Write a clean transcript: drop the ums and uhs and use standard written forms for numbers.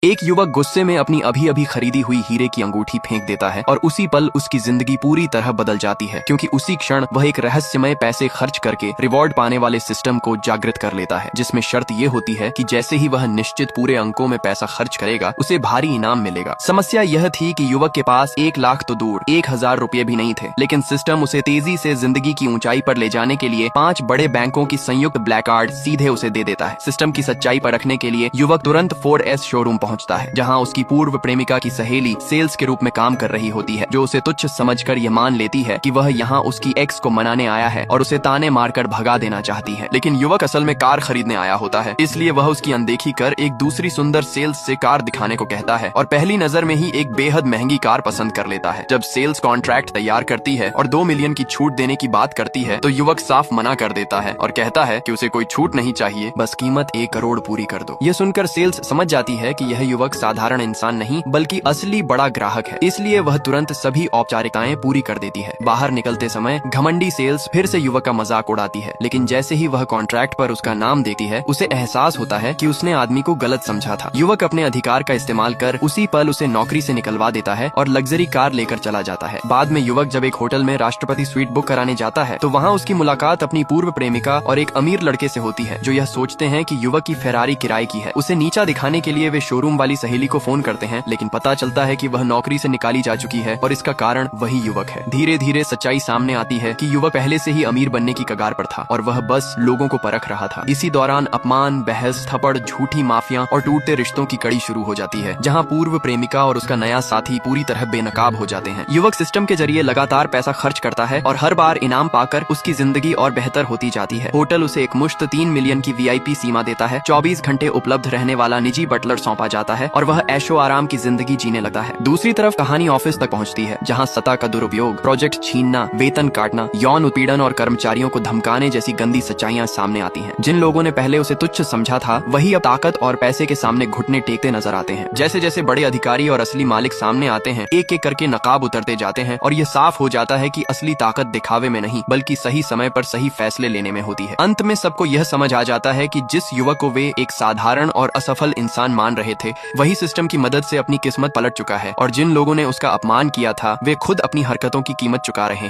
एक युवक गुस्से में अपनी अभी अभी खरीदी हुई हीरे की अंगूठी फेंक देता है और उसी पल उसकी जिंदगी पूरी तरह बदल जाती है, क्योंकि उसी क्षण वह एक रहस्यमय पैसे खर्च करके रिवॉर्ड पाने वाले सिस्टम को जागृत कर लेता है, जिसमें शर्त ये होती है कि जैसे ही वह निश्चित पूरे अंकों में पैसा खर्च करेगा उसे भारी इनाम मिलेगा। समस्या यह थी कि युवक के पास 1 लाख तो दूर 1000 रुपए भी नहीं थे, लेकिन सिस्टम उसे तेजी से जिंदगी की ऊंचाई पर ले जाने के लिए 5 बड़े बैंकों की संयुक्त ब्लैक कार्ड सीधे उसे दे देता है। सिस्टम की सच्चाई परखने के लिए युवक तुरंत फोर्ड एस शोरूम पहुंचता है, जहां उसकी पूर्व प्रेमिका की सहेली सेल्स के रूप में काम कर रही होती है, जो उसे तुच्छ समझकर यह मान लेती है कि वह यहाँ उसकी एक्स को मनाने आया है और उसे ताने मारकर भगा देना चाहती है। लेकिन युवक असल में कार खरीदने आया होता है, इसलिए वह उसकी अनदेखी कर एक दूसरी सुंदर सेल्स से कार दिखाने को कहता है और पहली नजर में ही एक बेहद महंगी कार पसंद कर लेता है। जब सेल्स कॉन्ट्रैक्ट तैयार करती है और 2 मिलियन की छूट देने की बात करती है तो युवक साफ मना कर देता है और कहता है कि उसे कोई छूट नहीं चाहिए, बस कीमत 1 करोड़ पूरी कर दो। यह सुनकर सेल्स समझ जाती है कि यह युवक साधारण इंसान नहीं बल्कि असली बड़ा ग्राहक है, इसलिए वह तुरंत सभी औपचारिकताएं पूरी कर देती है। बाहर निकलते समय घमंडी सेल्स फिर से युवक का मजाक उड़ाती है, लेकिन जैसे ही वह कॉन्ट्रैक्ट पर उसका नाम देखती है उसे एहसास होता है कि उसने आदमी को गलत समझा था। युवक अपने अधिकार का इस्तेमाल कर उसी पल उसे नौकरी से निकलवा देता है और लग्जरी कार लेकर चला जाता है। बाद में युवक जब एक होटल में राष्ट्रपति स्वीट बुक कराने जाता है तो वहाँ उसकी मुलाकात अपनी पूर्व प्रेमिका और एक अमीर लड़के से होती है, जो यह सोचते हैं कि युवक की फेरारी किराए की है। उसे नीचा दिखाने के लिए वे शोरूम वाली सहेली को फोन करते हैं, लेकिन पता चलता है कि वह नौकरी से निकाली जा चुकी है और इसका कारण वही युवक है। धीरे धीरे सच्चाई सामने आती है कि युवक पहले से ही अमीर बनने की कगार पर था और वह बस लोगों को परख रहा था। इसी दौरान अपमान, बहस, थप्पड़, झूठी माफिया और टूटते रिश्तों की कड़ी शुरू हो जाती है, जहाँ पूर्व प्रेमिका और उसका नया साथी पूरी तरह बेनकाब हो जाते हैं। युवक सिस्टम के जरिए लगातार पैसा खर्च करता है और हर बार इनाम पाकर उसकी जिंदगी और बेहतर होती जाती है। होटल उसे एक मुश्त 3 मिलियन की VIP सीमा देता है, 24 घंटे उपलब्ध रहने वाला निजी बटलर सौंपा जाता है और वह ऐशो आराम की जिंदगी जीने लगता है। दूसरी तरफ कहानी ऑफिस तक पहुंचती है, जहां सत्ता का दुरुपयोग, प्रोजेक्ट छीनना, वेतन काटना, यौन उत्पीड़न और कर्मचारियों को धमकाने जैसी गंदी सच्चाइयां सामने आती हैं। जिन लोगों ने पहले उसे तुच्छ समझा था वही अब ताकत और पैसे के सामने घुटने टेकते नजर आते हैं। जैसे जैसे बड़े अधिकारी और असली मालिक सामने आते हैं, एक एक करके नकाब उतरते जाते हैं और ये साफ हो जाता है कि असली ताकत दिखावे में नहीं बल्कि सही समय पर सही फैसले लेने में होती है। अंत में सबको यह समझ आ जाता है कि जिस युवक को वे एक साधारण और असफल इंसान मान रहे थे वही सिस्टम की मदद से अपनी किस्मत पलट चुका है और जिन लोगों ने उसका अपमान किया था वे खुद अपनी हरकतों की कीमत चुका रहे हैं।